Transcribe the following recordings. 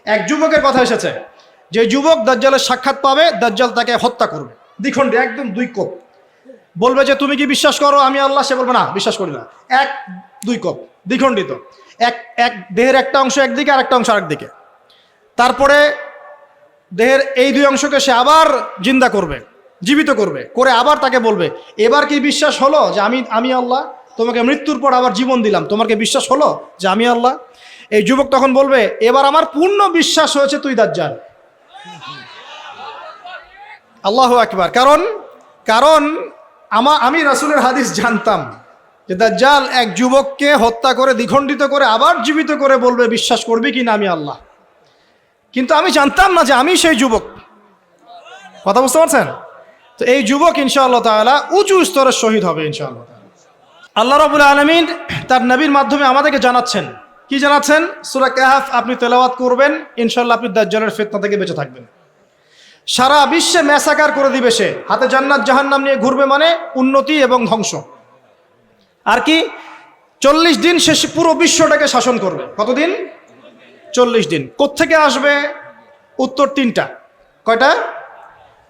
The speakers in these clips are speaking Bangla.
এক যুবকের কথা এসেছে, যে যুবক দাজ্জালের সাক্ষাৎ পাবে, দাজ্জাল তাকে হত্যা করবে দ্বিখণ্ডে, একদম দুই কোপ। বলবে যে তুমি কি বিশ্বাস করো আমি আল্লাহ? সে বলবে না, বিশ্বাস করি না। এক দুই কোপ, দ্বিখণ্ডিত। এক এক দেহের একটা অংশ একদিকে আর একটা অংশ আরেকদিকে। তারপরে দেহের এই দুই অংশকে সে আবার জিন্দা করবে, জীবিত করবে, করে আবার তাকে বলবে এবার কি বিশ্বাস হলো যে আমি আল্লাহ? তোমাকে মৃত্যুর পর আবার জীবন দিলাম, তোমার কি বিশ্বাস হলো যে আমি আল্লাহ? এই যুবক তখন বলবে এবার আমার পূর্ণ বিশ্বাস হয়েছে তুই দাজ্জাল। আল্লাহু আকবার। কারণ আমি রাসূলের হাদিস জানতাম যে দাজ্জাল এক যুবককে হত্যা করে দ্বিখণ্ডিত করে আবার জীবিত করে বলবে বিশ্বাস করবি কি না আমি আল্লাহ। কিন্তু আমি জানতাম না যে আমি সেই যুবক। কথা বুঝতে পারছেন? তো এই যুবক ইনশাআল্লাহ তাআলা উঁচু স্তরের শহীদ হবে ইনশাআল্লাহ। আল্লাহ রাব্বুল আলামিন তার নবীর মাধ্যমে আমাদেরকে জানাচ্ছেন, কি জানাচ্ছেন? সূরা কাহফ আপনি তেলাওয়াত করবেন, ইনশাআল্লাহ আপনি দাজ্জালের ফিতনা থেকে বেঁচে থাকবেন। সারা বিশ্বে ম্যাসাকার করে দিবে সে, হাতে জান্নাত জাহান্নাম নিয়ে ঘুরবে, মানে উন্নতি এবং ধ্বংস। আর কি 40 দিন সে পুরো বিশ্বটাকে শাসন করবে। কতদিন? 40 দিন। কোত্থেকে আসবে? উত্তর তিনটা। কয়টা?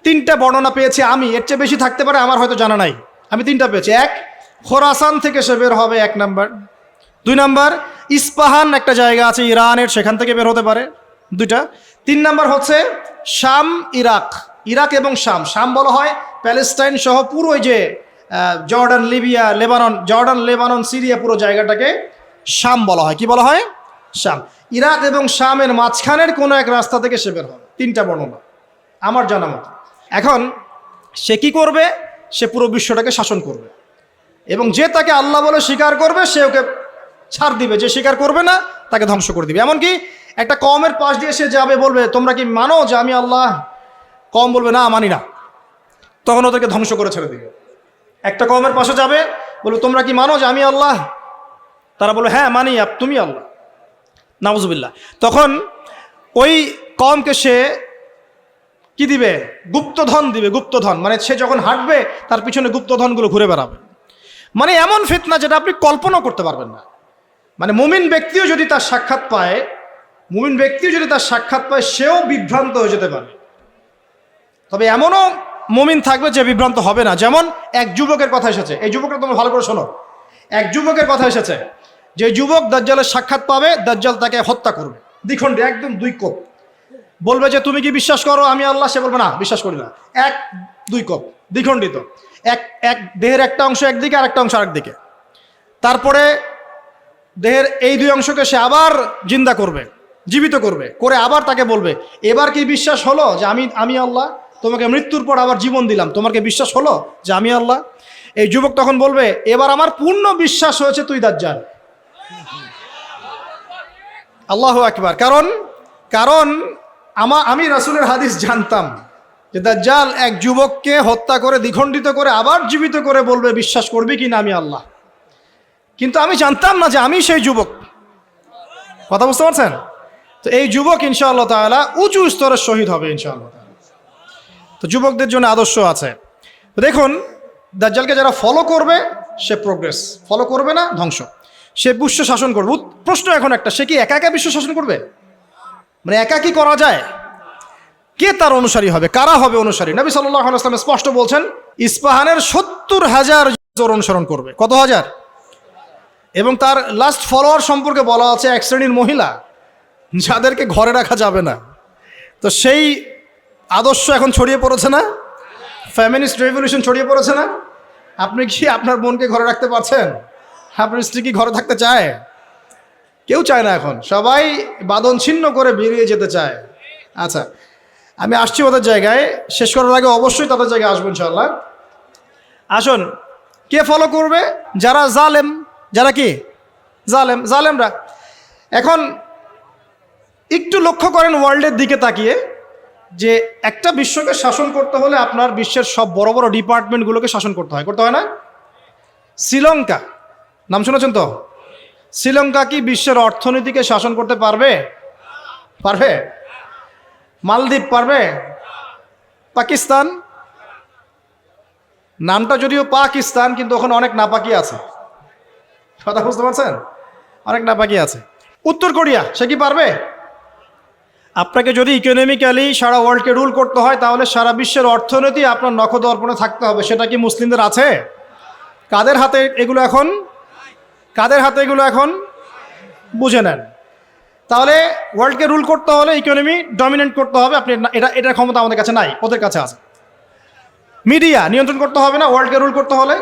তিনটা বর্ণনা পেয়েছি আমি, এর চেয়ে বেশি থাকতে পারে, আমার হয়তো জানা নাই। আমি তিনটা পেয়েছি। এক, খোরাসান থেকে সে বের হবে, 1 নাম্বার। 2 নাম্বার, ইস্পাহান একটা জায়গা আছে ইরানের, সেখান থেকে বের হতে পারে, 2টা। 3 নাম্বার হচ্ছে শাম, ইরাক এবং শাম বলা হয় প্যালেস্টাইন সহ পুরো ওই যে জর্ডান, লিবিয়া, লেবানন, সিরিয়া, পুরো জায়গাটাকে শাম বলা হয়। কি বলা হয়? শাম। ইরাক এবং শামের মাঝখানের কোনো এক রাস্তা থেকে সে বের হবে। 3টা বর্ণনা আমার জানা মতো। এখন সে কি করবে? সে পুরো বিশ্বটাকে শাসন করবে, এবং যে তাকে আল্লাহ বলে স্বীকার করবে সে ওকে ছাড় দিবে, যে স্বীকার করবে না তাকে ধ্বংস করে দিবে। এমনকি একটা কওমের পাশ দিয়ে সে যাবে, বলবে তোমরা কি মানো যে আমি আল্লাহ? কওম বলবে না, মানি না, তখন ওদেরকে ধ্বংস করে ছেড়ে দিবে। একটা কওমের পাশে যাবে, বলবে তোমরা কি মানো যে আমি আল্লাহ? তারা বলবে হ্যাঁ মানি, তুমি আল্লাহ। নাউজুবিল্লাহ। তখন ওই কওমকে সে কি দিবে? গুপ্তধন দিবে। গুপ্তধন মানে সে যখন হাঁটবে তার পিছনে গুপ্তধনগুলো ঘুরে বেড়াবে। মানে এমন ফিতনা যেটা আপনি কল্পনা করতে পারবেন না। মানে মুমিন ব্যক্তিও যদি তার সাক্ষাৎ পায় সেও বিভ্রান্ত হয়ে যেতে পারে। তবে এমনও মুমিন থাকবে যে বিভ্রান্ত হবে না। যেমন এক যুবকের কথা এসেছে, এই যুবকটা তোমরা ভালো করে শোনো। এক যুবকের কথা এসেছে, যে যুবক দাজ্জালের সাক্ষাৎ পাবে, দাজ্জাল তাকে হত্যা করবে দ্বিখণ্ডে, একদম দুই কোপ। বলবে যে তুমি কি বিশ্বাস করো আমি আল্লাহ? সে বলবে না, বিশ্বাস করি না। এক দুই কোপ, দ্বিখণ্ডিত। এক দেহের একটা অংশ একদিকে আর একটা অংশ আরেকদিকে। তারপরে দেহের এই দুই অংশকে সে আবার জিন্দা করবে, জীবিত করবে, করে আবার তাকে বলবে এবার কি বিশ্বাস হলো যে আমি আল্লাহ? তোমাকে মৃত্যুর পর আবার জীবন দিলাম, তোমার কি বিশ্বাস হলো যে আমি আল্লাহ? এই যুবক তখন বলবে এবার আমার পূর্ণ বিশ্বাস হয়েছে তুই দাজ্জাল। আল্লাহু আকবার। কারণ আমি রাসূলের হাদিস জানতাম যে দাজ্জাল এক যুবককে হত্যা করে দ্বিখণ্ডিত করে আবার জীবিত করে বলবে বিশ্বাস করবি কি না আমি আল্লাহ। কিন্তু আমি জানতাম না যে আমি সেই যুবক। কথা বুঝতে পারছেন? তো এই যুবক ইনশাআল্লাহ তাআলা উঁচু স্তরের শহীদ হবে ইনশাআল্লাহ। তো যুবকদের জন্য আদর্শ আছে। দেখুন, দাজ্জালকে যারা ফলো করবে সে প্রোগ্রেস, ফলো করবে না ধ্বংস। সে বিশ্ব শাসন করবে। প্রশ্ন এখন একটা, সে কি একা একা বিশ্ব শাসন করবে? মানে একা কি করা যায়? কে তার অনুসারী হবে? কারা হবে অনুসারী? নবী সাল্লাল্লাহু আলাইহি ওয়াসাল্লাম স্পষ্ট বলছেন, ইস্পাহানের 70,000 অনুসরণ করবে। কত হাজার? এবং তার লাস্ট ফলোয়ার সম্পর্কে বলা আছে এক শ্রেণীর মহিলা যাদেরকে ঘরে রাখা যাবে না। তো সেই আদর্শ এখন ছড়িয়ে পড়েছে না? ফেমিনিস্ট রেভলিউশন ছড়িয়ে পড়েছে না? আপনি কি আপনার বোনকে ঘরে রাখতে পারছেন? আপনার স্ত্রী কি ঘরে থাকতে চায়? কেউ চায় না এখন, সবাই বাঁধন ছিন্ন করে বেরিয়ে যেতে চায়। আচ্ছা, আমি আসছি ওদের জায়গায়, শেষ করার আগে অবশ্যই তাদের জায়গায় আসবো ইনশাআল্লাহ। আসুন, কে ফলো করবে? যারা জালেম। যারা কি? জালেমরা। এখন একটু লক্ষ্য করেন ওয়ার্ল্ডের দিকে তাকিয়ে, যে একটা বিশ্বকে শাসন করতে হলে আপনার বিশ্বের সব বড় বড় ডিপার্টমেন্টগুলোকে শাসন করতে হয় না? শ্রীলঙ্কা নাম শুনেছেন তো? শ্রীলঙ্কা কি বিশ্বের অর্থনীতিকে শাসন করতে পারবে? মালদ্বীপ পারবে? পাকিস্তান, নামটা যদিও পাকিস্তান কিন্তু ওখানে অনেক নাপাকি আছে। কথা বুঝতে পারছেন? অনেক নাপাকি আছে। উত্তর কোরিয়া সে কি পারবে? আপনাকে যদি ইকোনমিক্যালি সারা ওয়ার্ল্ডকে রুল করতে হয় তাহলে সারা বিশ্বের অর্থনীতি আপনার নখদর্পণে থাকতে হবে। সেটা কি মুসলিমদের আছে? কাদের হাতে এগুলো এখন? কাদের হাতে এগুলো এখন? বুঝে নেন। তাহলে ওয়ার্ল্ডকে রুল করতে হলে ইকোনমি ডমিনেন্ট করতে হবে। আপনি এটার ক্ষমতা আমাদের কাছে নাই, ওদের কাছে আছে। মিডিয়া নিয়ন্ত্রণ করতে হবে না ওয়ার্ল্ডকে রুল করতে হলে?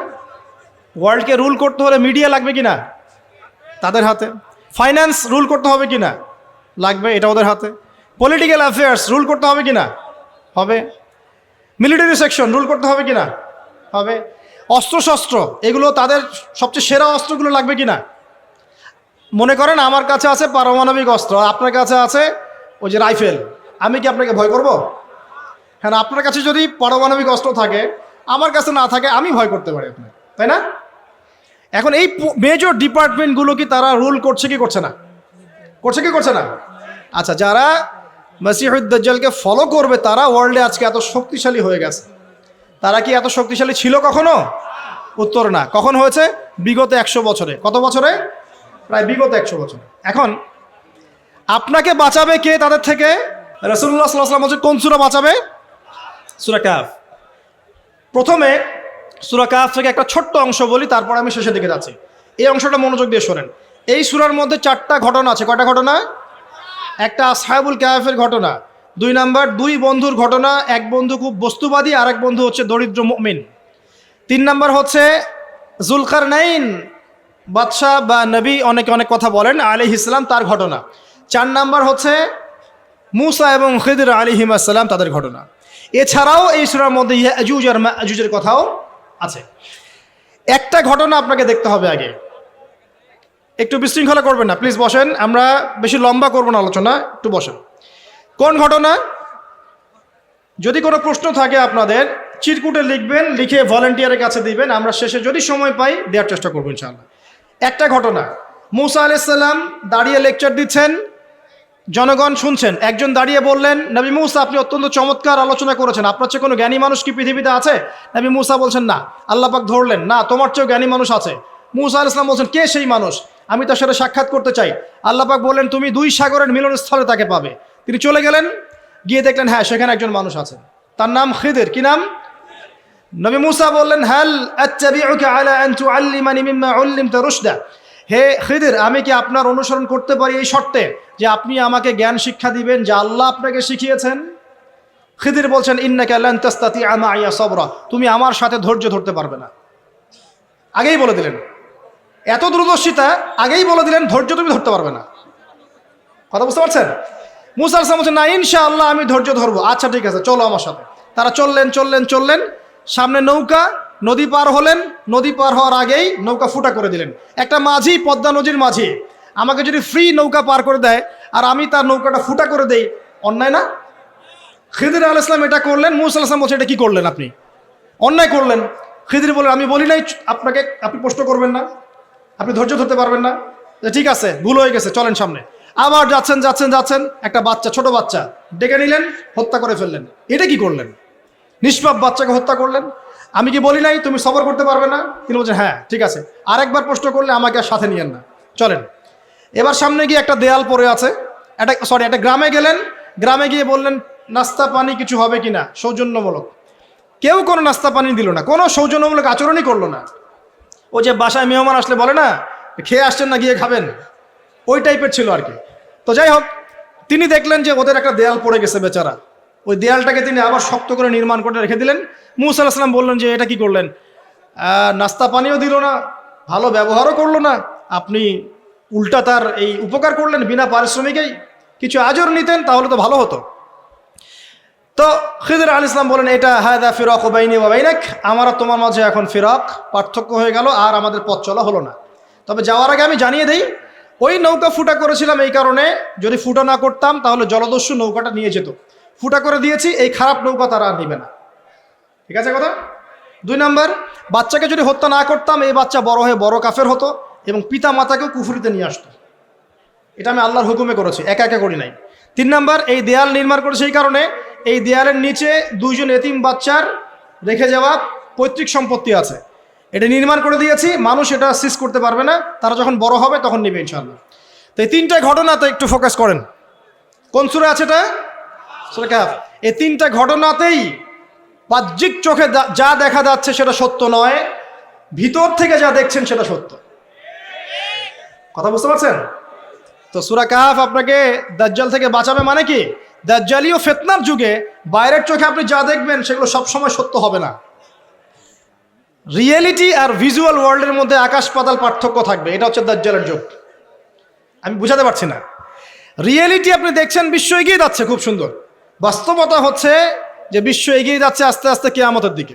ওয়ার্ল্ডকে রুল করতে হলে মিডিয়া লাগবে কি না? তাদের হাতে। ফাইন্যান্স রুল করতে হবে কি না? লাগবে, এটা ওদের হাতে। পলিটিক্যাল অ্যাফেয়ার্স রুল করতে হবে কি না? হবে। মিলিটারি সেকশন রুল করতে হবে কি না? হবে। অস্ত্রশস্ত্র এগুলো তাদের সবচেয়ে সেরা অস্ত্রগুলো লাগবে কি না? মনে করেন আমার কাছে আছে পারমাণবিক অস্ত্র, আপনার কাছে আছে ওই যে রাইফেল, আমি কি আপনাকে ভয় করব? হ্যাঁ, আপনার কাছে যদি পারমাণবিক অস্ত্র থাকে, আমার কাছে না থাকে, আমি ভয় করতে পারি আপনার, তাই না? এখন এই মেজর ডিপার্টমেন্টগুলো কি তারা রুল করছে কি করছে না? করছে কি করছে না? আচ্ছা, যারা মসিহুদ দাজ্জালকে ফলো করবে তারা ওয়ার্ল্ডে আজকে এত শক্তিশালী হয়ে গেছে। তারা কি এত শক্তিশালী ছিল কখনো? উত্তর না। কখন হয়েছে? বিগত 100 বছরে। কত বছরে? প্রায় বিগত 100 বছরে। এখন আপনাকে বাঁচাবে কে তাদের থেকে? রাসূলুল্লাহ সাল্লাল্লাহু আলাইহি ওয়াসাল্লাম বলছে কোন সূরা বাঁচাবে? সূরা কাহফ। প্রথমে সূরা কাহফ থেকে একটা ছোট্ট অংশ বলি, তারপর আমি শেষের দিকে যাচ্ছি। এই অংশটা মনোযোগ দিয়ে শোনেন। এই সূরার মধ্যে 4টা ঘটনা আছে। কয়টা ঘটনা? একটা আসহাবুল কাহফের ঘটনা, 2 নাম্বার 2 বন্ধুর ঘটনা। এক বন্ধু খুব বস্তুবাদী, আর এক বন্ধু হচ্ছে দরিদ্র মুমিন। 3 নাম্বার হচ্ছে যুলকারনাইন বাদশাহ বা নবী, অনেকে অনেক কথা বলেন, আলাইহিস সালাম, তার ঘটনা। 4 নাম্বার হচ্ছে মূসা এবং খিদর আলাইহিস সালাম, তাদের ঘটনা। এছাড়াও এই সূরার মধ্যে ইয়াজুজ আর মাজুজের কথাও আছে। একটা ঘটনা আপনাকে দেখতে হবে আগে। একটু বিশৃঙ্খলা করবেন না প্লিজ, বসেন। আমরা বেশি লম্বা করব না আলোচনা, একটু বসেন। কোন ঘটনা? যদি কোনো প্রশ্ন থাকে আপনাদের চিরকুটে লিখবেন, লিখে ভলেন্টিয়ারের কাছে দিবেন। আমরা শেষে যদি সময় পাই দেওয়ার চেষ্টা করবো ইনশাআল্লাহ। একটা ঘটনা, মূসা আলাইহিস সালাম দাঁড়িয়ে লেকচার দিচ্ছেন, জনগণ শুনছেন। একজন দাঁড়িয়ে বললেন, নবী মূসা আপনি অত্যন্ত চমৎকার আলোচনা করেছেন, আপনার চেয়ে কোনো জ্ঞানী মানুষ কি পৃথিবীতে আছে? নবী মূসা বলছেন না। আল্লাহ পাক ধরলেন, না তোমার চেয়েও জ্ঞানী মানুষ আছে। মূসা আলাইহিস সালাম বলছেন, কে সেই মানুষ? আমি তার সাথে সাক্ষাৎ করতে চাই। আল্লাহ পাক বললেন, তুমি 2 সাগরের মিলনস্থলে তাকে পাবে। তিনি চলে গেলেন, গিয়ে দেখলেন হ্যাঁ সেখানে একজন মানুষ আছেন, তার নাম খিদর। কি নাম? নবী মূসা বললেন, হাল আত্তাবিউকা আলা আন তুআল্লিমানি মিম্মা উল্লিমতা রুশদা। হে খিদর, আমি কি আপনার অনুসরণ করতে পারি এই শর্তে যে আপনি আমাকে জ্ঞান শিক্ষা দিবেন যা আল্লাহ আপনাকে শিখিয়েছেন? খিদর বলছেন, ইন্নাকা লান তাস্তাতিআ মাইয়া সাবরা, তুমি আমার সাথে ধৈর্য ধরতে পারবে না। আগেই বলে দিলেন, এত দূরদর্শিতা, আগেই বলে দিলেন ধৈর্য তুমি ধরতে পারবে না। কথা বুঝতে পারছেন? মূসা আলাইহিস সালাম বলছেন, না ইনশাআল্লাহ আমি ধৈর্য ধরবো। আচ্ছা ঠিক আছে, চলো আমার সাথে। তারা চললেন। সামনে নৌকা, নদী পার হলেন। নদী পার হওয়ার আগেই নৌকা ফুটা করে দিলেন। একটা মাঝি, পদ্মা নদীর মাঝি, আমাকে যদি ফ্রি নৌকা পার করে দেয় আর আমি তার নৌকাটা ফুটা করে দেই, অন্যায় না? খিদর আলাইহিস সালাম এটা করলেন। মূসা আলাইহিস সালাম বলছে, এটা কি করলেন আপনি? অন্যায় করলেন। খিদর বললেন, আমি বলি নাই আপনি প্রশ্ন করবেন না, আপনি ধৈর্য ধরতে পারবেন না। ঠিক আছে, ভুল হয়ে গেছে, চলেন সামনে। আবার যাচ্ছেন, একটা বাচ্চা, ছোট বাচ্চা ডেকে নিলেন, হত্যা করে ফেললেন। এটা কি করলেন? নিষ্পাপ বাচ্চাকে হত্যা করলেন। আমি কি বলি নাই তুমি সবর করতে পারবে না? তিনি বলছেন, হ্যাঁ ঠিক আছে, আরেকবার প্রশ্ন করলে আমাকে আর সাথে নিয়েন না, চলেন। এবার সামনে গিয়ে একটা দেয়াল পড়ে আছে, একটা গ্রামে গেলেন। গ্রামে গিয়ে বললেন, নাস্তা পানি কিছু হবে কিনা, সৌজন্যমূলক। কেউ কোনো নাস্তা পানি দিল না, কোনো সৌজন্যমূলক আচরণই করলো না। ও যে বাসায় মেহমান আসলে বলে না, খেয়ে আসছেন না গিয়ে খাবেন, ওই টাইপের ছিল আর কি। তো যাই হোক, তিনি দেখলেন যে ওদের একটা দেয়াল পড়ে গেছে বেচারা, ওই দেয়ালটাকে তিনি আবার শক্ত করে নির্মাণ করে রেখে দিলেন। মূসা আলাইহিস সালাম বললেন যে এটা কি করলেন? নাস্তা পানিও দিল না, ভালো ব্যবহারও করলো না, আপনি উল্টা তার এই উপকার করলেন বিনা পারিশ্রমিকেই। কিছু আজর নিতেন তাহলে তো ভালো হতো। তো খিদর আলাইহিস সালাম বলেন, এটা হাদা ফিরাকু বাইনি ওয়া বাইনাক, আমার আর তোমার মাঝে এখন ফিরাক, পার্থক্য হয়ে গেল, আর আমাদের পথ চলা হলো না। তবে যাওয়ার আগে আমি জানিয়ে দেই, ওই নৌকা ফুটা করেছিলাম এই কারণে, যদি ফুটা না করতাম তাহলে জলদস্যু নৌকাটা নিয়ে যেত। ফুটা করে দিয়েছি, এই খারাপ নৌকা তারা আর নিবে না। ঠিক আছে কথা? 2 নাম্বার, বাচ্চাকে যদি হত্যা না করতাম এই বাচ্চা বড় হয়ে বড় কাফের হতো এবং পিতা মাতাকেও কুফরিতে নিয়ে আসতো। এটা আমি আল্লাহর হুকুমে করেছি, একা একা করি নাই। 3 নাম্বার, এই দেয়াল নির্মাণ করেছে এই কারণে, এই দেয়ালের নিচে 2 জন এতিম বাচ্চার রেখে যাওয়া পৈতৃক সম্পত্তি আছে, এটা নির্মাণ করে দিয়েছি, মানুষ এটা সিজ করতে পারবে না, তারা যখন বড় হবে তখন নেবে ইনশাআল্লাহ। তো এই 3টা ঘটনাতে একটু ফোকাস করেন। কোন সূরা আছে এটা? সূরা কাহফ। এই তিনটা ঘটনাতেই বাহ্যিক চোখে যা দেখা যাচ্ছে সেটা সত্য নয়, ভিতর থেকে যা দেখছেন সেটা সত্য। কথা বুঝতে পারছেন? তো সূরা কাহফ আপনাকে দাজ্জাল থেকে বাঁচাবে মানে কি? দাজ্জালীয় ফিতনার যুগে বাইরের চোখে আপনি যা দেখবেন সেগুলো সবসময় সত্য হবে না। রিয়েলিটি আর ভিজুয়াল ওয়ার্ল্ডের মধ্যে আকাশ পাতাল পার্থক্য থাকবে। এটা হচ্ছে দাজ্জালের যুগ। আমি বুঝাতে পারছি না। রিয়েলিটি আপনি দেখছেন বিশ্ব এগিয়ে যাচ্ছে খুব সুন্দর, বাস্তবতা হচ্ছে যে বিশ্ব এগিয়ে যাচ্ছে আস্তে আস্তে কিয়ামতের দিকে।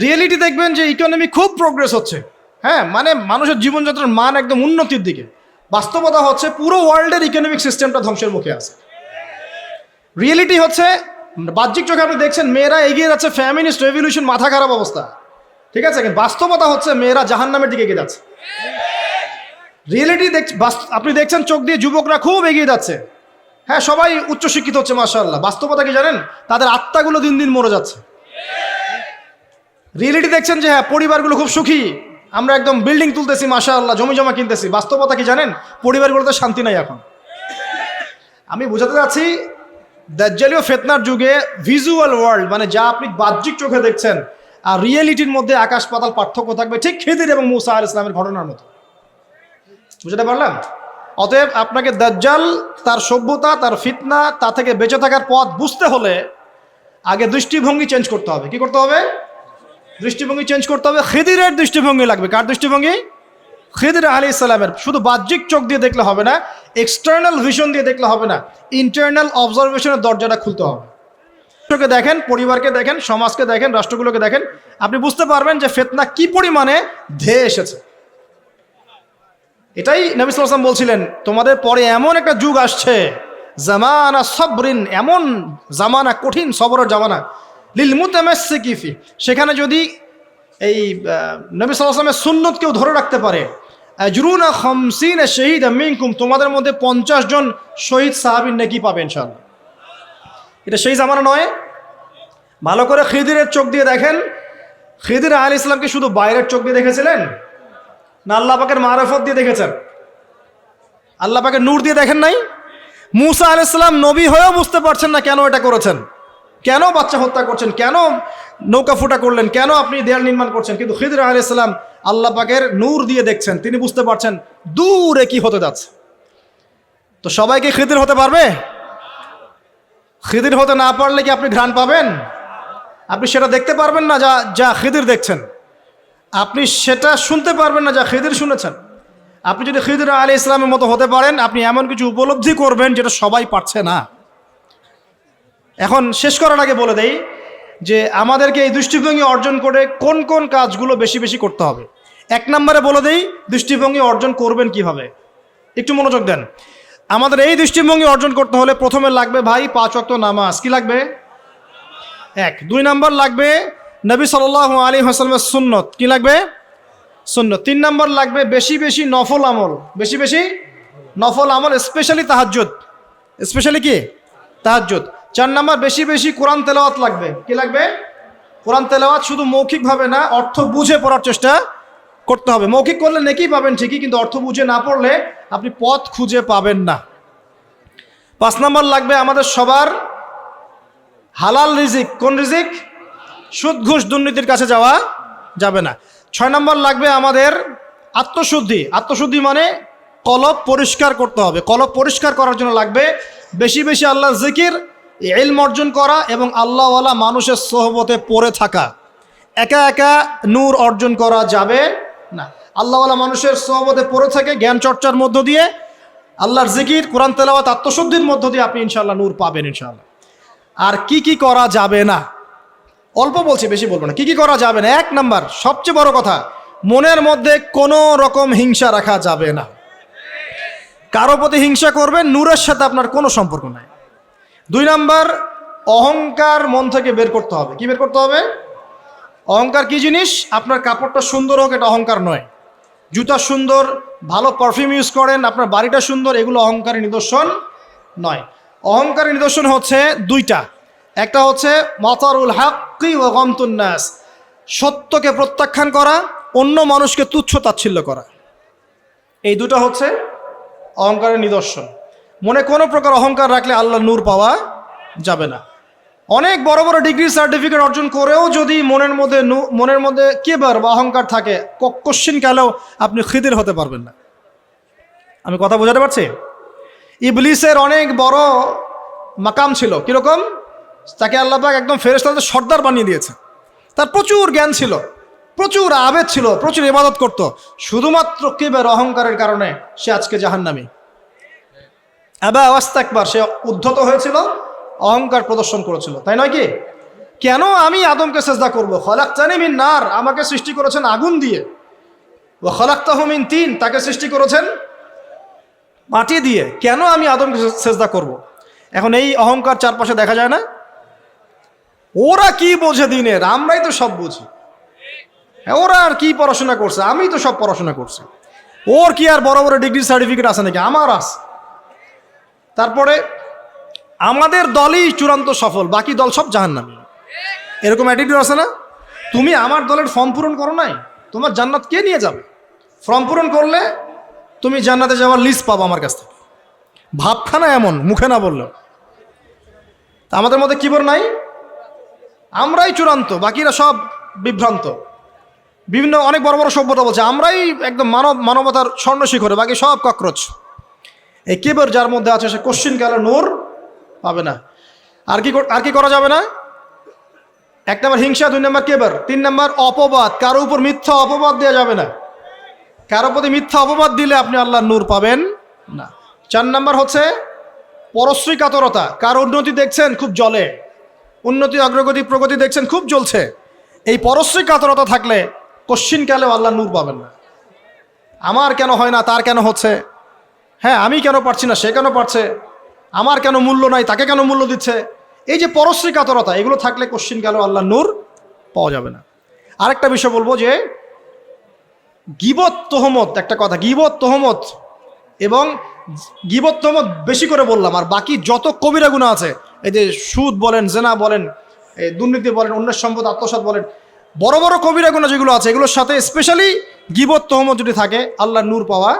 রিয়েলিটি দেখবেন যে ইকোনমি খুব প্রোগ্রেস হচ্ছে, হ্যাঁ, মানে মানুষের জীবনযাত্রার মান একদম উন্নতির দিকে। বাস্তবতা হচ্ছে পুরো ওয়ার্ল্ডের ইকোনমিক সিস্টেমটা ধ্বংসের মুখে আছে। রিয়েলিটি হচ্ছে বাহ্যিক চোখে আপনি দেখছেন মেয়েরা এগিয়ে যাচ্ছে, ফ্যামিনিস্ট রেভলিউশন, মাথা খারাপ অবস্থা, ঠিক আছে, কিন্তু বাস্তবতা হচ্ছে মেয়েরা জাহান্নামের দিকে এগিয়ে যাচ্ছে। রিয়েলিটি আপনি দেখছেন চোখ দিয়ে যুবকরা খুব এগিয়ে যাচ্ছে, হ্যাঁ, সবাই উচ্চশিক্ষিত হচ্ছে মাশাআল্লাহ। বাস্তবতা কি জানেন? তাদের আত্মাগুলো দিন দিন মরে যাচ্ছে। রিয়েলিটি দেখছেন যে হ্যাঁ, পরিবারগুলো খুব সুখী, আমরা একদম বিল্ডিং তুলতেছি মাশাআল্লাহ, জমি জমা কিনতেছি। বাস্তবতা কি জানেন? পরিবারগুলোতে শান্তি নাই এখন। আমি বোঝাতে যাচ্ছি দাজ্জালীয় ফিতনার যুগে ভিজুয়াল ওয়ার্ল্ড মানে যা আপনি বাহ্যিক চোখে দেখছেন আর রিয়েলিটির মধ্যে আকাশ পাতাল পার্থক্য থাকবে, ঠিক খিদির এবং মূসা আলাইহিস সালামের ঘটনার মতো। বুঝতে পারলাম? অতএব আপনাকে দাজ্জাল, তার সভ্যতা, তার ফিতনা, তা থেকে বেঁচে থাকার পথ বুঝতে হলে আগে দৃষ্টিভঙ্গি চেঞ্জ করতে হবে। কি করতে হবে? দৃষ্টিভঙ্গি চেঞ্জ করতে হবে। খিদিরের দৃষ্টিভঙ্গি লাগবে। কার দৃষ্টিভঙ্গি? খিদির আলাইহিস সালামের। শুধু বাহ্যিক চোখ দিয়ে দেখলে হবে না, এক্সটার্নাল ভিশন দিয়ে দেখলে হবে না, ইন্টারনাল অবজারভেশনের দরজাটা খুলতে হবে। চোখে দেখেন, পরিবারকে দেখেন, সমাজকে দেখেন, রাষ্ট্রগুলোকে দেখেন, আপনি বুঝতে পারবেন যে ফিতনা কি পরিমাণে ধেয়ে এসেছে। এটাই নবী সাল্লাল্লাহু আলাইহি ওয়াসাল্লাম বলছিলেন, তোমাদের পরে এমন একটা যুগ আসছে, জামানা সবরিন, এমন জামানা, কঠিন সবরের জামানা, লিল মুতামাসসিকি ফি, সেখানে যদি এই নবী সাল্লাল্লাহু আলাইহি ওয়াসাল্লামের সুন্নত কেউ ধরে রাখতে পারে, আজরুনা 50 শাহীদা মিনকুম, তোমাদের মধ্যে 50 জন শহীদ সাহাবীর নেকি পাবে ইনশাআল্লাহ। এটা সেই জামানা নয়? ভালো করে খিদিরের চোখ দিয়ে দেখেন, খিদির আলাইহিস সালামকে শুধু বাইরের চোখ দিয়ে দেখেছিলেন না আল্লাহ পাকের মারফত দিয়ে দেখেছেন? আল্লাহ পাকের নূর দিয়ে দেখেন নাই? মূসা আলাইহিস সালাম নবী হয়েও বুঝতে পারছেন না কেন এটা করেছেন, কেন বাচ্চা হত্যা করছেন, কেন নৌকা ফুটা করলেন, কেন আপনি দেয়াল নির্মাণ করছেন, কিন্তু খিদির আলাইহিস সালাম আল্লাহ পাকের নূর দিয়ে দেখছেন, তিনি বুঝতে পারছেন দূরে কি হতে যাচ্ছে। তো সবাই কি খিদির হতে পারবে? খিদির হতে না পারলে কি আপনি ঘ্রাণ পাবেন? আপনি সেটা দেখতে পারবেন না যা যা খিদির দেখছেন, আপনি সেটা শুনতে পারবেন না যা খিদির শুনেছেন। আপনি যদি খিদির আলাইহিস সালামের মতো হতে পারেন, আপনি এমন কিছু উপলব্ধি করবেন যেটা সবাই পারছে না। এখন শেষ করার আগে বলে দেই যে আমাদেরকে এই দৃষ্টিভঙ্গি অর্জন করে কোন কোন কাজগুলো বেশি বেশি করতে হবে। 1 নম্বরে বলে দেই দৃষ্টিভঙ্গি অর্জন করবেন কিভাবে, একটু মনোযোগ দেন। আমাদের এই দৃষ্টিভঙ্গি অর্জন করতে হলে প্রথমে লাগবে ভাই 5 ওয়াক্ত নামাজ। কি লাগবে? 1। 2 নম্বর লাগবে নবী সাল্লাল্লাহু আলাইহি ওয়াসাল্লামের সুন্নত। কি লাগবে? সুন্নত। 3 নম্বর লাগবে বেশি বেশি নফল আমল, বেশি বেশি নফল আমল, স্পেশালি তাহাজ্জুদ। স্পেশালি কি? তাহাজ্জুদ। 4 নম্বর বেশি বেশি কোরআন তেলাওয়াত লাগবে। কি লাগবে? কোরআন তেলাওয়াত শুধু মৌখিকভাবে না, অর্থ বুঝে পড়ার চেষ্টা করতে হবে। মৌখিক করলে নেকি পাবেন ঠিকই, কিন্তু অর্থ বুঝে না পড়লে আপনি পথ খুঁজে পাবেন না। 5 নম্বর লাগবে আমাদের সবার হালাল রিজিক। কোন রিজিক? সুদ ঘুষ দুর্নীতির কাছে যাওয়া যাবে না। 6 নম্বর লাগবে আমাদের আত্মশুদ্ধি। আত্মশুদ্ধি মানে কলব পরিষ্কার করতে হবে। কলব পরিষ্কার করার জন্য লাগবে বেশি বেশি আল্লাহর জিকির, ইলম অর্জন করা এবং আল্লাহওয়ালা মানুষের সোহবতে পড়ে থাকা। একা একা নূর অর্জন করা যাবে না। আল্লাহওয়ালা মানুষের সোহবতে পড়ে থাকে, জ্ঞান চর্চার মধ্য দিয়ে, আল্লাহর জিকির, কোরআন তেলাওয়াত, আত্মশুদ্ধির মধ্য দিয়ে আপনি ইনশাআল্লাহ নূর পাবেন ইনশাআল্লাহ। আর কি কি করা যাবে না, অল্প বলছি, বেশি বলবো না। কি কি করা যাবে না? 1 নাম্বার সবচেয়ে বড় কথা, মনের মধ্যে কোনো রকম হিংসা রাখা যাবে না। কারো প্রতি হিংসা করবেন, নূরের সাথে আপনার কোনো সম্পর্ক নাই। 2 নাম্বার, অহংকার মন থেকে বের করতে হবে। কি বের করতে হবে? অহংকার কি জিনিস? আপনার কাপড়টা সুন্দর হোক, এটা অহংকার নয়। জুতা সুন্দর, ভালো পারফিউম ইউজ করেন, আপনার বাড়িটা সুন্দর, এগুলো অহংকারের নিদর্শন নয়। অহংকারের নিদর্শন হচ্ছে 2টা। একটা হচ্ছে মাতারুল হাক্কি ওয়া গামতুন নাস, সত্যকে প্রত্যাখ্যান করা, অন্য মানুষকে তুচ্ছ তাচ্ছিল্য করা। এই 2টা হচ্ছে অহংকারের নিদর্শন। মনে কোনো প্রকার অহংকার রাখলে আল্লাহর নূর পাওয়া যাবে না। অনেক বড় বড় ডিগ্রি সার্টিফিকেট অর্জন করেও যদি মনের মধ্যে কিবর বা অহংকার থাকে, কোশ্চিন কালেও আপনি খিদির হতে পারবেন না। আমি কথা বোঝাতে পারছি? ইবলিসের অনেক বড় মাকাম ছিল, কিরকম? তাকে আল্লাহ পাক একদম ফেরেশতাদের সর্দার বানিয়ে দিয়েছে। তার প্রচুর জ্ঞান ছিল, প্রচুর আবেদ ছিল, প্রচুর ইবাদত করত, শুধুমাত্র কিবর অহংকারের কারণে সে আজকে জাহান্নামী। আবা ওয়াস্তাকবার, সে উদ্ধত হয়েছিল, অহংকার প্রদর্শন করেছিল, তাই নয় কি? কেন আমি আদমকে সেজদা করব? খলাকতানি মিন নার, আমাকে সৃষ্টি করেছেন আগুন দিয়ে, ওয়া খলাকতাহু মিন তিন, তাকে সৃষ্টি করেছেন মাটি দিয়ে, কেন আমি আদমকে সেজদা করব? এখন এই অহংকার চারপাশে দেখা যায় না? ওরা কি বোঝে দিনের, আমরাই তো সব বুঝি। ওরা আর কি পড়াশোনা করছে, আমি তো সব পড়াশোনা করছি। ওর কি আর বড় বড় ডিগ্রি সার্টিফিকেট আছে নাকি? আমার আছে। তারপরে আমাদের দলই চূড়ান্ত সফল, বাকি দল সব জাহান্নামী। এরকম অ্যাটিটিউড আছে না? তুমি আমার দলের ফর্ম পূরণ করো নাই, তোমার জান্নাত কে নিয়ে যাবে? ফর্ম পূরণ করলে তুমি জান্নাতে যাওয়ার লিস্ট পাবো আমার কাছ থেকে। ভাবখানা এমন, মুখে না বললেও। আমাদের মধ্যে কিবর নাই, আমরাই চূড়ান্ত, বাকিরা সব বিভ্রান্ত। বিভিন্ন অনেক বড় বড় সভ্যতা বলছে আমরাই একদম মানবতার স্বর্ণ শিখরে, বাকি সব ককরোচ। এই কিবর যার মধ্যে আছে সে কোশ্চিন কালে নূর পাবে না। আর কি করা যাবে না? 1 নম্বর হিংসা, 2 নম্বর কিবর, 3 নম্বর অপবাদ, কারো উপর মিথ্যা অপবাদ দেওয়া যাবে না। কারো প্রতি মিথ্যা অপবাদ দিলে আপনি আল্লাহর নূর পাবেন না। 4 নম্বর হচ্ছে পরশ্রী কাতরতা, কারো উন্নতি দেখছেন খুব জ্বলে, উন্নতি অগ্রগতি প্রগতি দেখছেন খুব জ্বলছে, এই পরশ্রী কাতরতা থাকলে কোশ্চিন কালেও আল্লাহর নূর পাবেন না। আমার কেন হয় না, তার কেন হচ্ছে, হ্যাঁ আমি কেন পারছি না, সে কেন পারছে, আমার কেন মূল্য নাই, তাকে কেন মূল্য দিচ্ছে, এই যে পরশ্রী কাতরতা, এগুলো থাকলে কোশ্চিন কালেও আল্লাহর নূর পাওয়া যাবে না। আরেকটা বিষয় বলবো যে গীবত তোহমত, একটা কথা, গীবত তোহমত এবং গীবত তোহমত বেশি করে বললাম, আর বাকি যত কবিরা গুনাহ আছে, এই যে সুদ বলেন, জেনা বলেন, এই দুর্নীতি বলেন, অন্যের সম্পদ আত্মসাৎ বলেন, বড় বড় কবিরা গুনাহ যেগুলো আছে, এগুলোর সাথে স্পেশালি গীবত তোহমত যদি থাকে, আল্লাহর নূর পাওয়া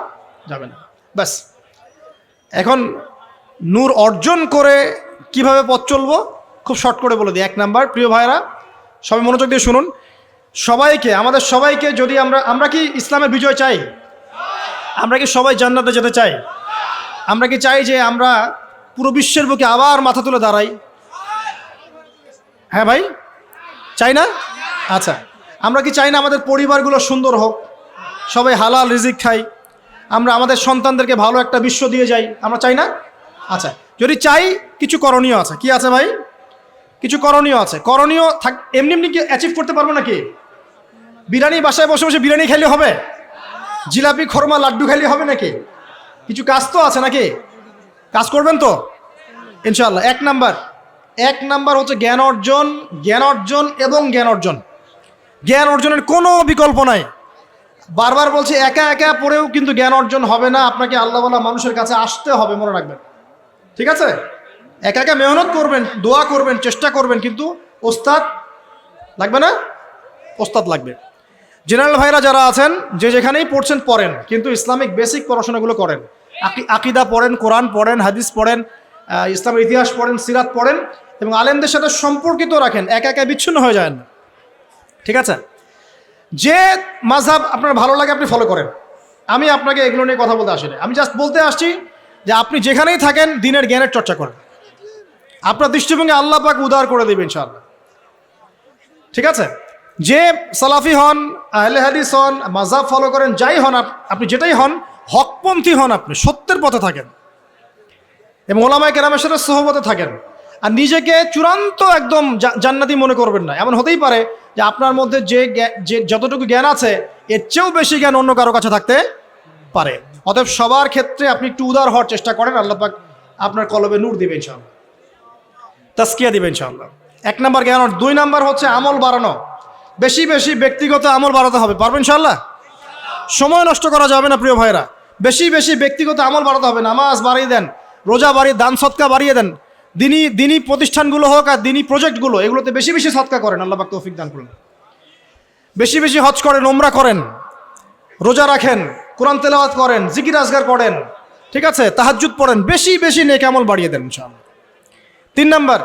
যাবে না। ব্যাস, এখন নূর অর্জন করে কিভাবে পথ চলবো খুব শর্ট করে বলে দিই। 1 নাম্বার, প্রিয় ভাইরা সবাই মনোযোগ দিয়ে শুনুন, আমাদের সবাইকে যদি আমরা কি ইসলামের বিজয় চাই? আমরা কি সবাই জান্নাতে যেতে চাই? আমরা কি চাই যে আমরা পুরো বিশ্বের বুকে আবার মাথা তুলে দাঁড়াই? হ্যাঁ ভাই, চাই না? আচ্ছা, আমরা কি চাই না আমাদের পরিবারগুলো সুন্দর হোক, সবাই হালাল রিজিক খাই, আমরা আমাদের সন্তানদেরকে ভালো একটা বিশ্ব দিয়ে যাই? আমরা চাই না? আচ্ছা, যদি চাই, কিছু করণীয় আছে। কি আছে ভাই? কিছু করণীয় আছে। করণীয় এমনি এমনি কি অ্যাচিভ করতে পারবো নাকি? বিরিয়ানি বাসায় বসে বসে বিরিয়ানি খাইলে হবে? জিলাপি খরমা লাড্ডু খাইলে হবে নাকি? কিছু কাজ তো আছে নাকি? কাজ করবেন তো ইনশাআল্লাহ। 1 নাম্বার হচ্ছে জ্ঞান অর্জন এবং জ্ঞান অর্জনের কোনো বিকল্প নাই। বারবার বলছি, একা একা পড়েও কিন্তু জ্ঞান অর্জন হবে না, আপনাকে আল্লাহওয়ালা মানুষের কাছে আসতে হবে, মনে রাখবেন, ঠিক আছে? একা একা মেহনত করবেন, দোয়া করবেন, চেষ্টা করবেন, কিন্তু ওস্তাদ লাগবে না? ওস্তাদ লাগবে। জেনারেল ভাইরা যারা আছেন, যে যেখানেই পড়ছেন পড়েন, কিন্তু ইসলামিক বেসিক পড়াশোনাগুলো করেন। আকিদা পড়েন, কোরআন পড়েন, হাদিস পড়েন, ইসলামের ইতিহাস পড়েন, সিরাত পড়েন, এবং আলেমদের সাথে সম্পর্কিত রাখেন, একা একা বিচ্ছিন্ন হয়ে যায় না, ঠিক আছে? যে মাযহাব আপনার ভালো লাগে আপনি ফলো করেন। আমি আপনাকে এগুলো নিয়ে কথা বলতে আসিনি, আমি জাস্ট বলতে আসছি যে আপনি যেখানেই থাকেন দ্বীনের জ্ঞানের চর্চা করেন, আপনার দৃষ্টিভঙ্গি আল্লাহ পাক উদার করে দেবেন ইনশাআল্লাহ, ঠিক আছে? যে সালাফি হন, আহলে হাদিস হন, মাযহাব ফলো করেন, যাই হন আপনি, যেটাই হন, হকপন্থী হন, আপনি সত্যের পথে থাকেন এবং ওলামায়ে কেরামের সাথে সোহবতে থাকেন, আর নিজেকে চূড়ান্ত একদম জান্নাতি মনে করবেন না। এমন হতেই পারে যে আপনার মধ্যে যে যতটুকু জ্ঞান আছে, এর চেয়েও বেশি জ্ঞান অন্য কারো কাছে থাকতে পারে। অতএব সবার ক্ষেত্রে আপনি একটু উদার হওয়ার চেষ্টা করেন, আল্লাহ পাক আপনার কলবে নূর দিবেন ইনশাআল্লাহ, তাসকিয়া দিবেন ইনশাআল্লাহ। 1 নাম্বার জ্ঞান। 2 নাম্বার হচ্ছে আমল বাড়ানো, বেশি বেশি ব্যক্তিগত আমল বাড়াতে হবে। পারবেন ইনশাআল্লাহ? সময় নষ্ট করা যাবে না প্রিয় ভাইরা, বেশি বেশি ব্যক্তিগত আমল বাড়াতে হবে। নামাজ বাড়িয়ে দেন, রোজা বাড়িয়ে, দান সদকা বাড়িয়ে দেন, দিনী প্রতিষ্ঠানগুলো হোক আর দিনী প্রজেক্টগুলো, এগুলোতে বেশি বেশি সদকা করেন, আল্লাহ পাক তৌফিক দান করুন। বেশি বেশি হজ করেন, ওমরা করেন, রোজা রাখেন, কোরআন তেলাওয়াত করেন, জিকির আজগার করেন, ঠিক আছে, তাহাজ্জুদ পড়েন, বেশি বেশি নেক আমল বাড়িয়ে দেন ইনশাআল্লাহ। 3 নাম্বার,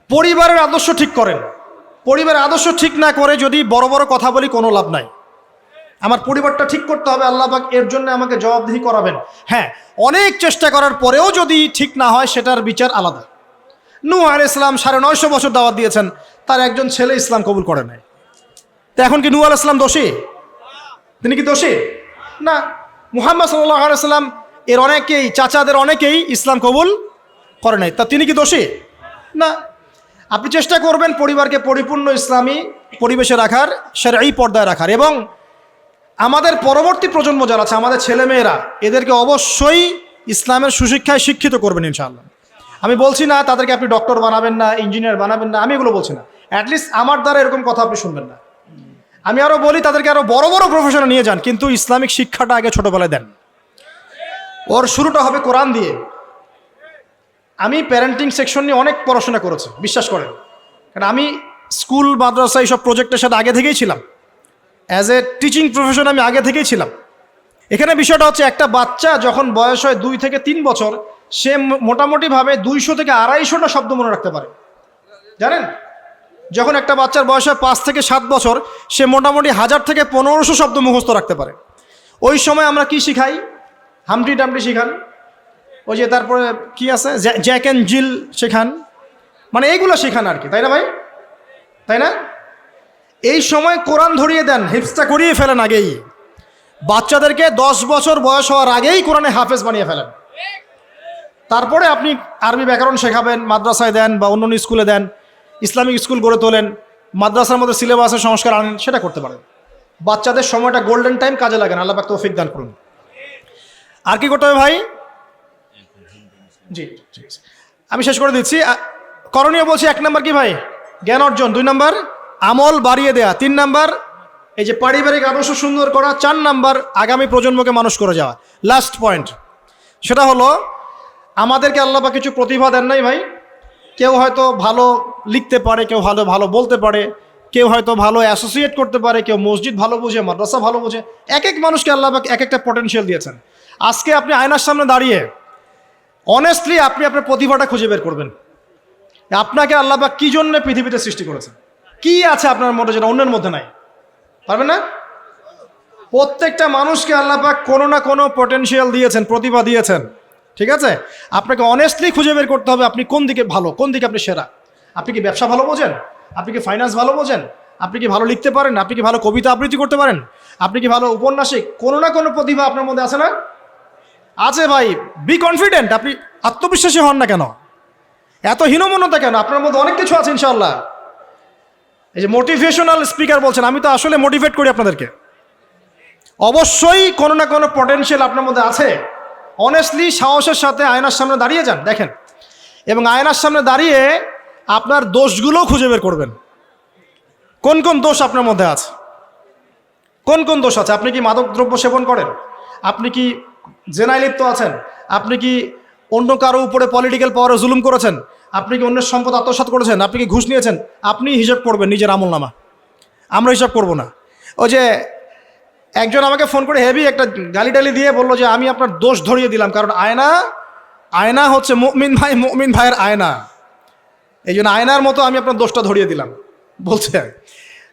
পরিবারের আদর্শ ঠিক করেন। পরিবারের আদর্শ ঠিক না করে যদি বড় বড় কথা বলি কোনো লাভ নাই। আমার পরিবারটা ঠিক করতে হবে, আল্লাহ পাক এর জন্য আমাকে জবাবদিহি করাবেন। হ্যাঁ, অনেক চেষ্টা করার পরেও যদি ঠিক না হয় সেটার বিচার আলাদা। নূহ আলাইহিস সালাম 950 বছর দাওয়াত দিয়েছেন, তার একজন ছেলে ইসলাম কবুল করে নাই। তো এখন কি নূহ আলাইহিস সালাম দোষী? তিনি কি দোষী? না। মুহাম্মদ সাল্লাল্লাহু আলাইহি সাল্লাম এর অনেকেই, চাচাদের অনেকেই ইসলাম কবুল করে নাই, তা তিনি কি দোষী? না। আপনি চেষ্টা করবেন পরিবারকে পরিপূর্ণ ইসলামী পরিবেশে রাখার, শরঈ পর্দায় রাখার, এবং আমাদের পরবর্তী প্রজন্ম যারা আছে, আমাদের ছেলেমেয়েরা, এদেরকে অবশ্যই ইসলামের সুশিক্ষায় শিক্ষিত করবেন ইনশাআল্লাহ। আমি বলছি না তাদেরকে আপনি ডক্টর বানাবেন না, ইঞ্জিনিয়ার বানাবেন না, আমি এগুলো বলছি না। অ্যাটলিস্ট আমার দ্বারা এরকম কথা আপনি শুনবেন না। আমি আরও বলি তাদেরকে আরও বড় বড় প্রফেশনে নিয়ে যান, কিন্তু ইসলামিক শিক্ষাটা আগে ছোটোবেলায় দেন। ওর শুরুটা হবে কোরআন দিয়ে। আমি প্যারেন্টিং সেকশন নিয়ে অনেক পড়াশোনা করেছি, বিশ্বাস করেন, কারণ আমি স্কুল মাদ্রাসা এইসব প্রজেক্টের সাথে আগে থেকেই ছিলাম। অ্যাজ এ টিচিং প্রফেশন আমি আগে থেকেই ছিলাম। এখানে বিষয়টা হচ্ছে, একটা বাচ্চা যখন বয়স হয় 2 থেকে 3 বছর, সে মোটামুটিভাবে 200 থেকে 250টা শব্দ মনে রাখতে পারে, জানেন? যখন একটা বাচ্চার বয়স হয় 5 থেকে 7 বছর, সে মোটামুটি 1000 থেকে 1500 শব্দ মুখস্থ রাখতে পারে। ওই সময় আমরা কি শিখাই? হামটি টামটি শিখান, ওই যে তারপরে কি আছে, জ্যাক অ্যান্ড জিল শেখান, মানে এইগুলো শেখান আর কি, তাই না ভাই? তাই না? এই সময় কোরআন ধরিয়ে দেন, হিফজটা করিয়ে ফেলেন আগেই। বাচ্চাদেরকে 10 বছর বয়স হওয়ার আগেই কোরআনে হাফেজ বানিয়ে ফেলেন। তারপরে আপনি আরবি ব্যাকরণ শেখাবেন, মাদ্রাসায় দেন বা অন্য স্কুলে দেন, ইসলামিক স্কুল গড়ে তোলেন, মাদ্রাসার মধ্যে সিলেবাসের সংস্কার আনেন, সেটা করতে পারেন। বাচ্চাদের সময়টা গোল্ডেন টাইম, কাজে লাগেন। আল্লাহ পাক তৌফিক দান করুন। আর কি করতে হবে ভাই? জি ঠিক আছে, আমি শেষ করে দিচ্ছি। করণীয় বলছি, 1 নাম্বার কি ভাই? জ্ঞান অর্জন। 2 নাম্বার আমল বাড়িয়ে দেয়া। 3 নাম্বার এই যে পারিবারিক আদর্শ সুন্দর করা। 4 নাম্বার আগামী প্রজন্মকে মানুষ করে যাওয়া। লাস্ট পয়েন্ট, সেটা হলো আমাদেরকে আল্লাহ পাক কিছু প্রতিভা দেন নাই ভাই। কেউ হয়তো ভালো লিখতে পারে, কেউ ভালো ভালো বলতে পারে, কেউ হয়তো ভালো অ্যাসোসিয়েট করতে পারে, কেউ মসজিদ ভালো বোঝে, মাদ্রাসা ভালো বোঝে। এক এক মানুষকে আল্লাহ পাক এক একটা পটেনশিয়াল দিয়েছেন। আজকে আপনি আয়নার সামনে দাঁড়িয়ে অনেস্টলি আপনি আপনার প্রতিভাটা খুঁজে বের করবেন। আপনাকে আল্লাহ পাক কি জন্য পৃথিবীতে সৃষ্টি করেছেন, কি আছে আপনার মধ্যে যেটা অন্যের মধ্যে নাই? পারবেন না? প্রত্যেকটা মানুষকে আল্লাহ পাক কোনো না কোনো পটেনশিয়াল দিয়েছেন, প্রতিভা দিয়েছেন। ঠিক আছে, আপনাকে অনেস্টলি খুঁজে বের করতে হবে আপনি কোন দিকে ভালো, কোন দিকে আপনি সেরা। আপনি কি ব্যবসা ভালো বোঝেন? আপনি কি ফাইন্যান্স ভালো বোঝেন? আপনি কি ভালো লিখতে পারেন? আপনি কি ভালো কবিতা আবৃত্তি করতে পারেন? আপনি কি ভালো উপন্যাসিক? কোনো না কোনো প্রতিভা আপনার মধ্যে আছে না? আছে ভাই। Be confident. আপনি আত্মবিশ্বাসী হন না কেন? এত হীনমন্যতা কেন? আপনার মধ্যে অনেক কিছু আছে ইনশাআল্লাহ। এই যে মোটিভেশনাল স্পিকার বলছেন, আমি তো আসলে মোটিভেট করি আপনাদেরকে। অবশ্যই কোনো না কোনো পটেনশিয়াল আপনার মধ্যে আছে। অনেস্টলি সাহসের সাথে আয়নার সামনে দাঁড়িয়ে যান, দেখেন, এবং আয়নার সামনে দাঁড়িয়ে আপনার দোষগুলোও খুঁজে বের করবেন। কোন কোন দোষ আপনার মধ্যে আছে, কোন কোন দোষ আছে? আপনি কি মাদকদ্রব্য সেবন করেন? আপনি কি জেনায় লিপ্ত আছেন? আপনি কি অন্য কারো উপরে পলিটিক্যাল পাওয়ারে জুলুম করেছেন? আপনি কি অন্যের সম্পদ আত্মসাৎ করেছেন? আপনি কি ঘুষ নিয়েছেন? আপনি হিসাব করবেন নিজের আমলনামা, আমরা হিসাব করব না। ওই যে একজন আমাকে ফোন করে হেভি একটা গালি দিয়ে বললো যে আমি আপনার দোষ ধরিয়ে দিলাম, কারণ আয়না হচ্ছে মুমিন ভাইয়ের আয়না, এই জন্য আয়নার মতো আমি আপনার দোষটা ধরিয়ে দিলাম বলছে।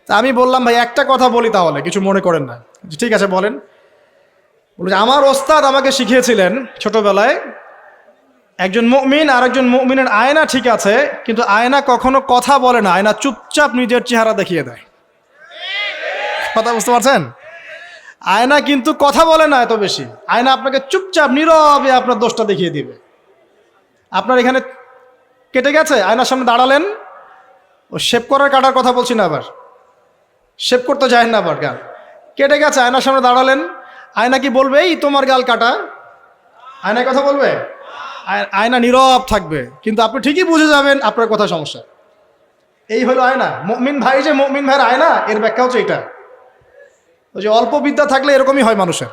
তা আমি বললাম ভাই একটা কথা বলি, তাহলে কিছু মনে করেন না? ঠিক আছে বলেন। বলে যে আমার ওস্তাদ আমাকে শিখিয়েছিলেন ছোটবেলায়, একজন মুমিন আর একজন মুমিনের আয়না ঠিক আছে, কিন্তু আয়না কখনো কথা বলে না, আয়না চুপচাপ নিজের চেহারা দেখিয়ে দেয়। কথা বুঝতে পারছেন? আয়না কিন্তু কথা বলে না এত বেশি, আয়না আপনাকে চুপচাপ নীরবে আপনার দোষটা দেখিয়ে দিবে। আপনার এখানে কেটে গেছে, আয়নার সামনে দাঁড়ালেন, ও শেভ করার কাটার কথা বলছি না, আবার শেভ করতে যায় না, আবার গাল কেটে গেছে, আয়নার সামনে দাঁড়ালেন, আয়না কি বলবে এই তোমার গাল কাটা? আয়নায় কথা বলবে? আয়না নীরব থাকবে, কিন্তু আপনি ঠিকই বুঝে যাবেন আপনার কথা সমস্যা। এই হলো আয়না। মুমিন ভাই যে মুমিন ভাইয়ের আয়না, এর ব্যাখ্যা হচ্ছে এটা। ওই যে অল্প বিদ্যা থাকলে এরকমই হয় মানুষের।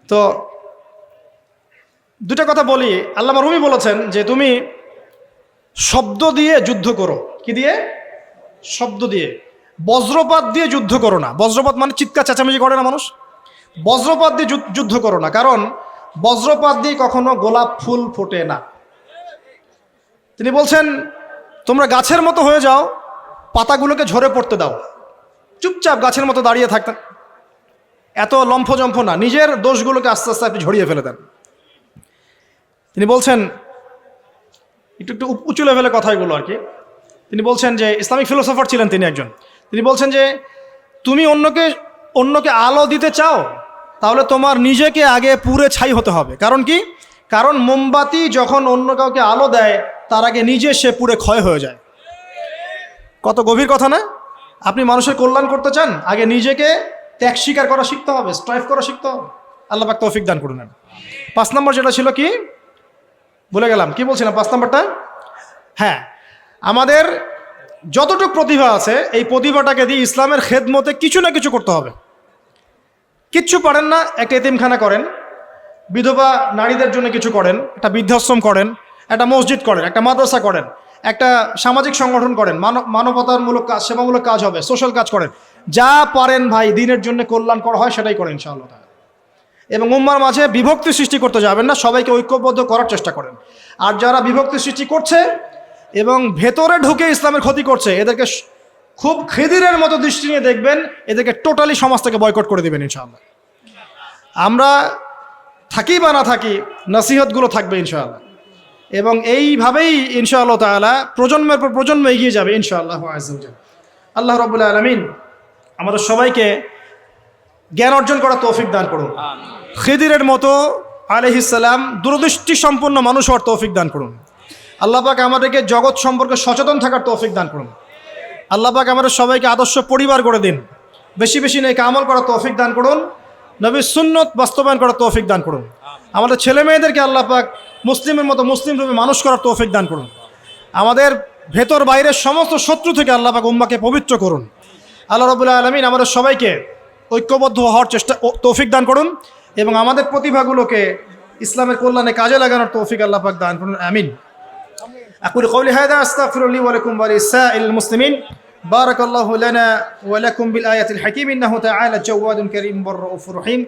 তো দুটা কথা বলি। আল্লামা রুমি বলেছেন যে তুমি শব্দ দিয়ে যুদ্ধ করো। কি দিয়ে? শব্দ দিয়ে। বজ্রপাত দিয়ে যুদ্ধ করো না। বজ্রপাত মানে চিৎকার চেঁচামেচি করে না মানুষ? বজ্রপাত দিয়ে যুদ্ধ করো না, কারণ বজ্রপাত দিয়ে কখনো গোলাপ ফুল ফোটে না। তিনি বলছেন তোমরা গাছের মতো হয়ে যাও, পাতাগুলোকে ঝরে পড়তে দাও, চুপচাপ গাছের মতো দাঁড়িয়ে থাকতেন, এত লম্ফজম্ফ না, নিজের দোষগুলোকে আস্তে আস্তে আপনি ঝরিয়ে ফেলে দেন। তিনি বলছেন একটু একটু উঁচু লেভেলের কথাগুলো আর কি। তিনি বলছেন যে ইসলামিক ফিলোসফার ছিলেন তিনি একজন। তিনি বলছেন যে তুমি অন্যকে আলো দিতে চাও, তাহলে তোমার নিজেকে আগে পুড়ে ছাই হতে হবে। কারণ কি? কারণ মোমবাতি যখন অন্য কাউকে আলো দেয় তার আগে নিজে সে পুড়ে ক্ষয় হয়ে যায়। কত গভীর কথা না? আপনি মানুষের কল্যাণ করতে চান, আগে নিজেকে ত্যাগ স্বীকার করা শিখতে হবে, স্ট্রাইভ করা শিখতে হবে। আল্লাহ পাক তৌফিক দান করুন। 5 নম্বর যেটা ছিল কি ভুলে গেলাম, কি বলছিলাম 5 নম্বরটা? হ্যাঁ, আমাদের যতটুকু প্রতিভা আছে এই প্রতিভাটাকে দিয়ে ইসলামের খেদমতে কিছু না কিছু করতে হবে। কিচ্ছু পারেন না, একটা এতিমখানা করেন, বিধবা নারীদের জন্য কিছু করেন, একটা বৃদ্ধাশ্রম করেন, একটা মসজিদ করেন, একটা মাদ্রাসা করেন, একটা সামাজিক সংগঠন করেন, মানবতামূলক কাজ, সেবামূলক কাজ হবে, সোশ্যাল কাজ করেন, যা পারেন ভাই দিনের জন্য কল্যাণ করা হয় সেটাই করেন ইনশাআল্লাহ। এবং উম্মার মাঝে বিভক্তি সৃষ্টি করতে যাবেন না, সবাইকে ঐক্যবদ্ধ করার চেষ্টা করেন। আর যারা বিভক্তি সৃষ্টি করছে এবং ভেতরে ঢুকে ইসলামের ক্ষতি করছে, এদেরকে খুব খিদিরের মতো দৃষ্টি নিয়ে দেখবেন, এদেরকে টোটালি সমাজ থেকে বয়কট করে দেবেন ইনশাআল্লাহ। আমরা থাকি বা না থাকি, নসিহতগুলো থাকবে ইনশাআল্লাহ, এবং এইভাবেই ইনশাআল্লাহ তাআলা প্রজন্মের পর প্রজন্ম এগিয়ে যাবে ইনশাআল্লাহ আযজা ওয়া জাল্লা। আল্লাহ রাব্বুল আলামিন আমাদের সবাইকে জ্ঞান অর্জন করার তৌফিক দান করুন। খিদিরের মতো আলাইহিস সালাম দূরদৃষ্টি সম্পন্ন মানুষ হওয়ার তৌফিক দান করুন। আল্লাহ পাক আমাদেরকে জগৎ সম্পর্কে সচেতন থাকার তৌফিক দান করুন। আল্লাহ পাক আমাদের সবাইকে আদর্শ পরিবার করে দিন, বেশি বেশি নেক আমল করার তৌফিক দান করুন, নবীর সুন্নত বাস্তবায়ন করার তৌফিক দান করুন। আমাদের ছেলে মেয়েদেরকে আল্লাহ পাক মুসলিমের মতো মুসলিম রূপে মানুষ করার তৌফিক দান করুন। আমাদের ভেতর বাইরের সমস্ত শত্রু থেকে আল্লাহ পাক উম্মাহকে পবিত্র করুন। আল্লাহ রাব্বুল আলামিন আমাদের সবাইকে ঐক্যবদ্ধ হওয়ার তৌফিক দান করুন, এবং আমাদের প্রতিভাগুলোকে ইসলামের কল্যাণে কাজে লাগানোর তৌফিক আল্লাহ পাক দান করুন। আমিন। أقول قولي هذا أستغفر لي ولكم ولسائر المسلمين. بارك الله لنا ولكم بالآية الحكيم إنه تعالى جواد كريم والرؤوف رحيم.